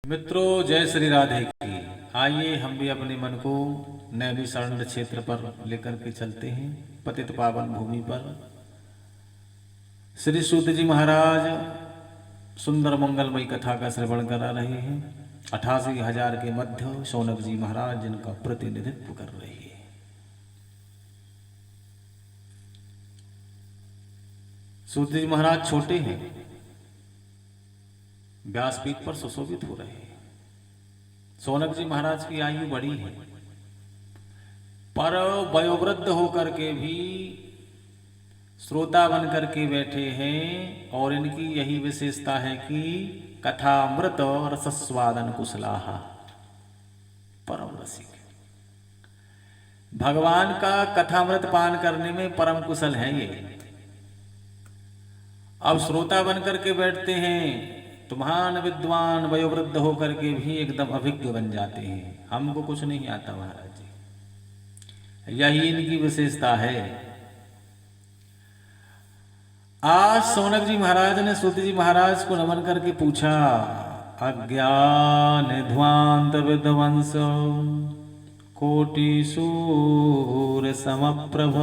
मित्रों, जय श्री राधे की। आइए हम भी अपने मन को नैमिषारण्य क्षेत्र पर लेकर के चलते हैं। पतित पावन भूमि पर श्री सूत जी महाराज सुंदर मंगलमयी कथा का श्रवण करा रहे हैं। 88,000 के मध्य शौनक जी महाराज जिनका प्रतिनिधित्व कर रहे हैं। सूत जी महाराज छोटे हैं, व्यासपीठ पर सुशोभित हो रहे हैं। शौनक जी महाराज की आयु बड़ी है, पर वयोवृद्ध होकर के भी श्रोता बन करके बैठे हैं। और इनकी यही विशेषता है कि कथामृत रसस्वादन कुशलाहा, परम रसिक। भगवान का कथामृत पान करने में परम कुशल है ये। अब श्रोता बन करके बैठते हैं तो महान विद्वान वयोवृद्ध होकर के भी एकदम अभिज्ञ बन जाते हैं। हमको कुछ नहीं आता महाराज जी, यही इनकी विशेषता है। आज शौनक जी महाराज ने सूत जी महाराज को नमन करके पूछा, अज्ञान ध्वांत विध्वंस कोटि सूर्य समप्रभ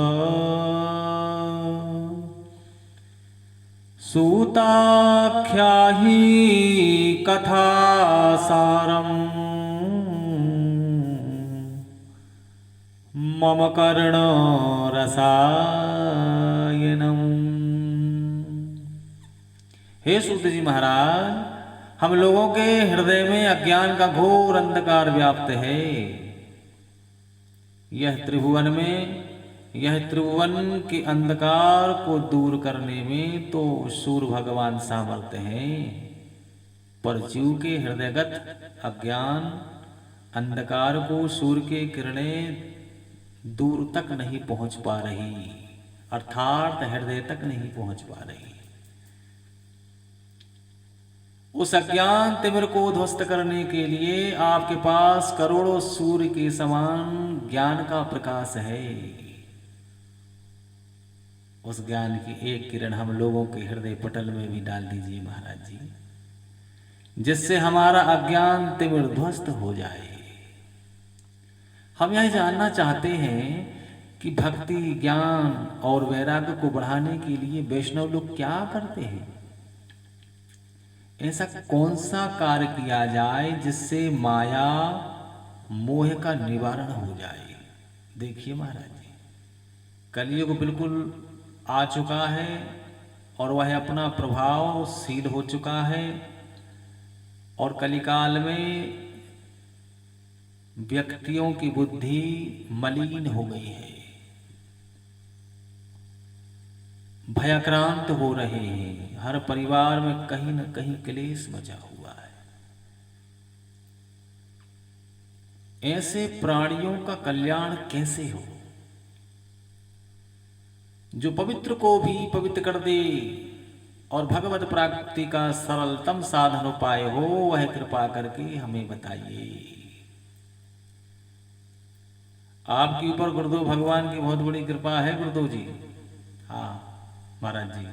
सूताख्याहि कथा सारम मम कर्ण रसायनम। हे सूत जी महाराज, हम लोगों के हृदय में अज्ञान का घोर अंधकार व्याप्त है। यह त्रिभुवन के अंधकार को दूर करने में तो सूर्य भगवान सामर्थ्य हैं, पर जीव के हृदयगत अज्ञान अंधकार को सूर्य की किरणें दूर तक नहीं पहुंच पा रही, अर्थात हृदय तक नहीं पहुंच पा रही। उस अज्ञान तिमिर को ध्वस्त करने के लिए आपके पास करोड़ों सूर्य के समान ज्ञान का प्रकाश है। उस ज्ञान की एक किरण हम लोगों के हृदय पटल में भी डाल दीजिए महाराज जी, जिससे हमारा अज्ञान तिमिर ध्वस्त हो जाए। हम यह जानना चाहते हैं कि भक्ति, ज्ञान और वैराग्य को बढ़ाने के लिए वैष्णव लोग क्या करते हैं। ऐसा कौन सा कार्य किया जाए जिससे माया मोह का निवारण हो जाए। देखिए महाराज जी, कलयुग बिल्कुल आ चुका है और वह अपना प्रभावशील हो चुका है। और कलिकाल में व्यक्तियों की बुद्धि मलिन हो गई है, भयाक्रांत हो रहे हैं। हर परिवार में कहीं न कहीं क्लेश मचा हुआ है। ऐसे प्राणियों का कल्याण कैसे हो? जो पवित्र को भी पवित्र कर दे और भगवत प्राप्ति का सरलतम साधन उपाय हो, वह कृपा करके हमें बताइए। आपके ऊपर गुरुदेव भगवान की बहुत बड़ी कृपा है गुरुदेव जी। हाँ महाराज जी,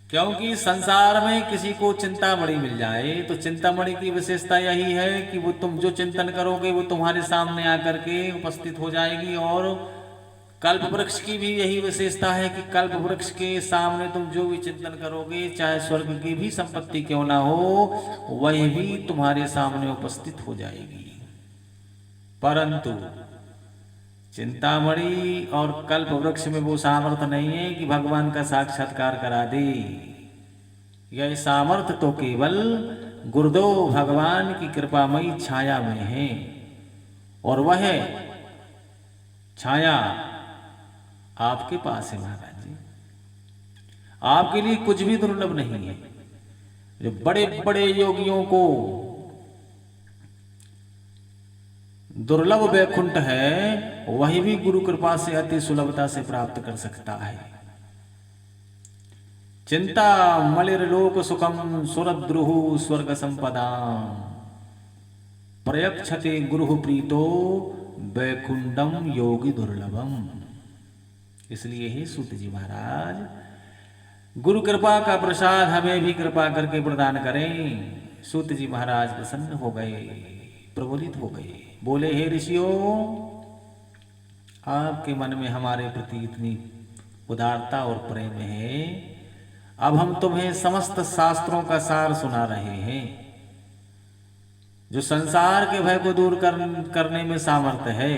क्योंकि संसार में किसी को चिंतामणि मिल जाए तो चिंतामणि की विशेषता यही है कि वो तुम जो चिंतन करोगे वो तुम्हारे सामने आकर के उपस्थित हो जाएगी। और कल्प वृक्ष की भी यही विशेषता है कि कल्प वृक्ष के सामने तुम जो भी चिंतन करोगे, चाहे स्वर्ग की भी संपत्ति क्यों ना हो, वह भी तुम्हारे सामने उपस्थित हो जाएगी। परंतु चिंतामणि और कल्प वृक्ष में वो सामर्थ्य नहीं है कि भगवान का साक्षात्कार करा दे। यह सामर्थ्य तो केवल गुरुदेव भगवान की कृपामयी छाया में है, और वह छाया आपके पास है महाराज जी। आपके लिए कुछ भी दुर्लभ नहीं है। जो बड़े बड़े योगियों को दुर्लभ वैकुंठ है, वही भी गुरु कृपा से अति सुलभता से प्राप्त कर सकता है। चिंता मलिर लोक सुखम सुरद्रुहु स्वर्ग संपदा प्रयक्षते गुरु प्रीतो वैकुंठम योगी दुर्लभम। इसलिए ही सूत जी महाराज, गुरु कृपा का प्रसाद हमें भी कृपा करके प्रदान करें। सूत जी महाराज प्रसन्न हो गए, प्रफुल्लित हो गए। बोले, हे ऋषियों, आपके मन में हमारे प्रति इतनी उदारता और प्रेम है, अब हम तुम्हें समस्त शास्त्रों का सार सुना रहे हैं, जो संसार के भय को दूर करने में सामर्थ्य है।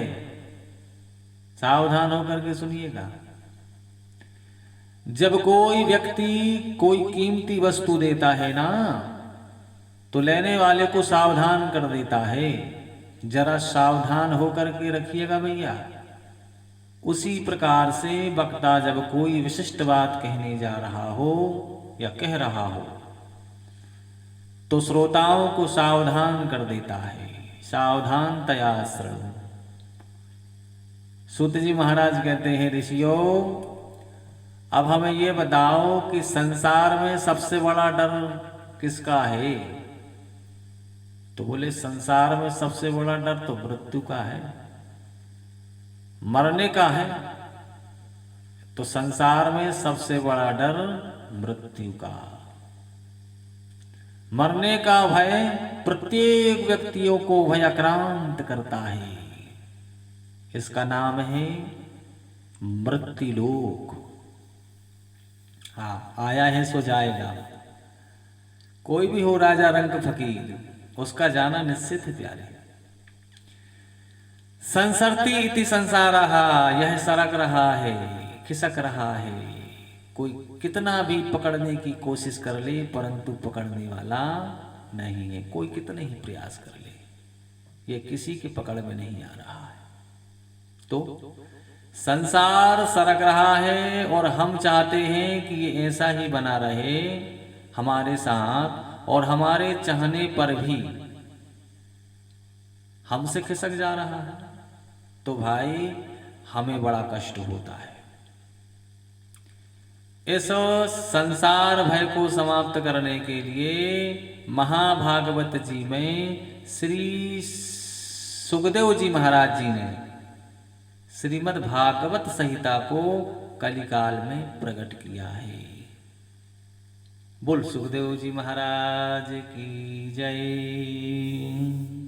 सावधान होकर के सुनिएगा। जब कोई व्यक्ति कोई कीमती वस्तु देता है ना, तो लेने वाले को सावधान कर देता है। जरा सावधान होकर के रखिएगा भैया। उसी प्रकार से वक्ता जब कोई विशिष्ट बात कहने जा रहा हो या कह रहा हो, तो श्रोताओं को सावधान कर देता है। सावधानतया श्रवणं। सूत जी महाराज कहते हैं, ऋषियों, अब हमें ये बताओ कि संसार में सबसे बड़ा डर किसका है? तो बोले, संसार में सबसे बड़ा डर तो मृत्यु का है, मरने का है। तो संसार में सबसे बड़ा डर मृत्यु का, मरने का भय प्रत्येक व्यक्तियों को भयाक्रांत करता है। इसका नाम है मृत्युलोक। हाँ, आया है सो जाएगा। कोई भी हो, राजा रंक फकीर, उसका जाना निश्चित है प्यारे। संसरती इति संसारः, यह सरक रहा है, खिसक रहा है। कोई कितना भी पकड़ने की कोशिश कर ले, परंतु पकड़ने वाला नहीं है। कोई कितने ही प्रयास कर ले, ये किसी के पकड़ में नहीं आ रहा है। तो संसार सरक रहा है और हम चाहते हैं कि ये ऐसा ही बना रहे हमारे साथ, और हमारे चाहने पर भी हमसे खिसक जा रहा है। तो भाई, हमें बड़ा कष्ट होता है। इस संसार भय को समाप्त करने के लिए महाभागवत जी में श्री सुखदेव जी महाराज जी ने श्रीमद् भागवत संहिता को कलिकाल में प्रकट किया है। बोल सुखदेव जी महाराज की जय।